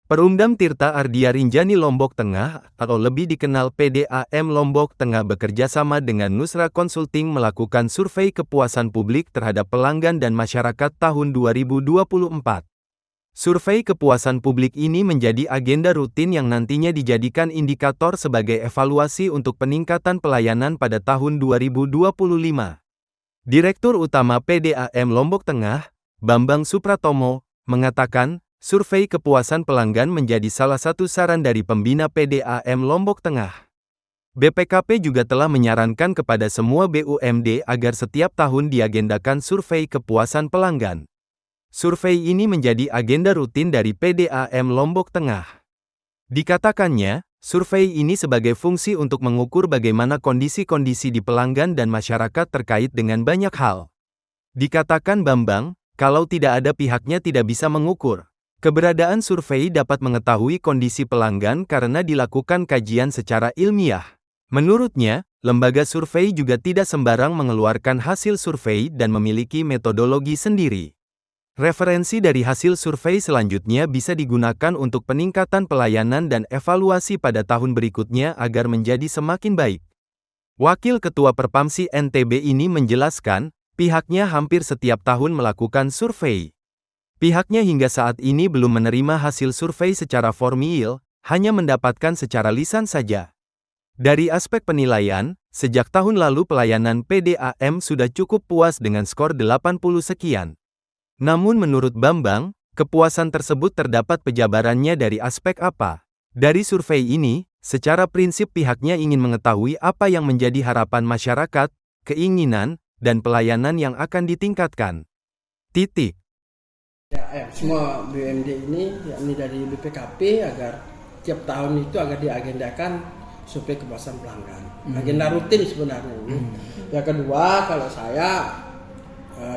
Perumdam Tirta Ardia Rinjani Lombok Tengah, atau lebih dikenal PDAM Lombok Tengah bekerja sama dengan Nusra Consulting melakukan survei kepuasan publik terhadap pelanggan dan masyarakat tahun 2024. Survei kepuasan publik ini menjadi agenda rutin yang nantinya dijadikan indikator sebagai evaluasi untuk peningkatan pelayanan pada tahun 2025. Direktur Utama PDAM Lombok Tengah, Bambang Supratomo, mengatakan, survei kepuasan pelanggan menjadi salah satu saran dari pembina PDAM Lombok Tengah. BPKP juga telah menyarankan kepada semua BUMD agar setiap tahun diagendakan survei kepuasan pelanggan. Survei ini menjadi agenda rutin dari PDAM Lombok Tengah. Dikatakannya, survei ini sebagai fungsi untuk mengukur bagaimana kondisi-kondisi di pelanggan dan masyarakat terkait dengan banyak hal. Dikatakan Bambang, kalau tidak ada pihaknya tidak bisa mengukur. Keberadaan survei dapat mengetahui kondisi pelanggan karena dilakukan kajian secara ilmiah. Menurutnya, lembaga survei juga tidak sembarang mengeluarkan hasil survei dan memiliki metodologi sendiri. Referensi dari hasil survei selanjutnya bisa digunakan untuk peningkatan pelayanan dan evaluasi pada tahun berikutnya agar menjadi semakin baik. Wakil Ketua Perpamsi NTB ini menjelaskan, pihaknya hampir setiap tahun melakukan survei. Pihaknya hingga saat ini belum menerima hasil survei secara formil, hanya mendapatkan secara lisan saja. Dari aspek penilaian, sejak tahun lalu pelayanan PDAM sudah cukup puas dengan skor 80 sekian. Namun menurut Bambang, kepuasan tersebut terdapat penjabarannya dari aspek apa? Dari survei ini, secara prinsip pihaknya ingin mengetahui apa yang menjadi harapan masyarakat, keinginan, dan pelayanan yang akan ditingkatkan. Titik. Semua BUMD ini, yakni dari BPKP, agar tiap tahun itu agar diagendakan survei kepuasan pelanggan. Agenda rutin sebenarnya ini. Yang kedua, kalau saya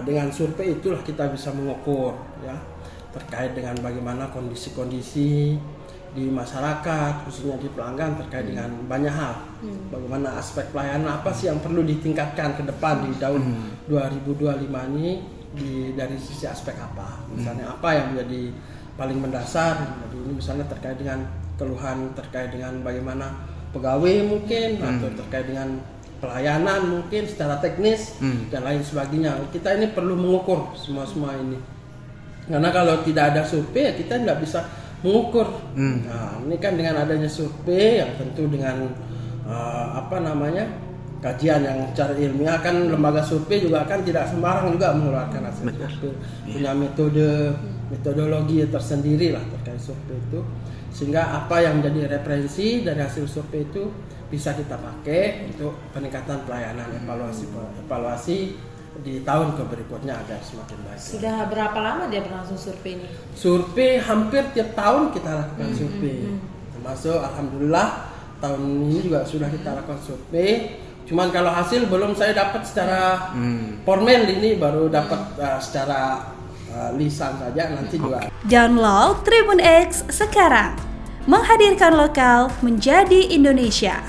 dengan survei itulah kita bisa mengukur, ya, terkait dengan bagaimana kondisi-kondisi di masyarakat, khususnya di pelanggan terkait dengan banyak hal. Bagaimana aspek pelayanan apa sih yang perlu ditingkatkan ke depan di tahun 2025 ini. Dari sisi aspek apa, misalnya apa yang menjadi paling mendasar. Jadi ini misalnya terkait dengan keluhan terkait dengan bagaimana pegawai mungkin, atau terkait dengan pelayanan mungkin secara teknis dan lain sebagainya. Kita ini perlu mengukur semua ini, karena kalau tidak ada survei kita tidak bisa mengukur. Nah, ini kan dengan adanya survei yang tentu dengan kajian yang secara ilmiah, kan lembaga survei juga kan tidak sembarang juga mengeluarkan hasil survei, punya metodologi tersendiri lah terkait survei itu, sehingga apa yang menjadi referensi dari hasil survei itu bisa kita pakai untuk peningkatan pelayanan, evaluasi di tahun berikutnya agar semakin baik. Sudah berapa lama dia berlangsung survei ini? Survei hampir tiap tahun kita lakukan survei, termasuk alhamdulillah tahun ini juga sudah kita lakukan survei. Cuman kalau hasil belum saya dapat secara formal, ini baru dapat secara lisan saja, nanti juga. Download Tribun X sekarang, menghadirkan lokal menjadi Indonesia.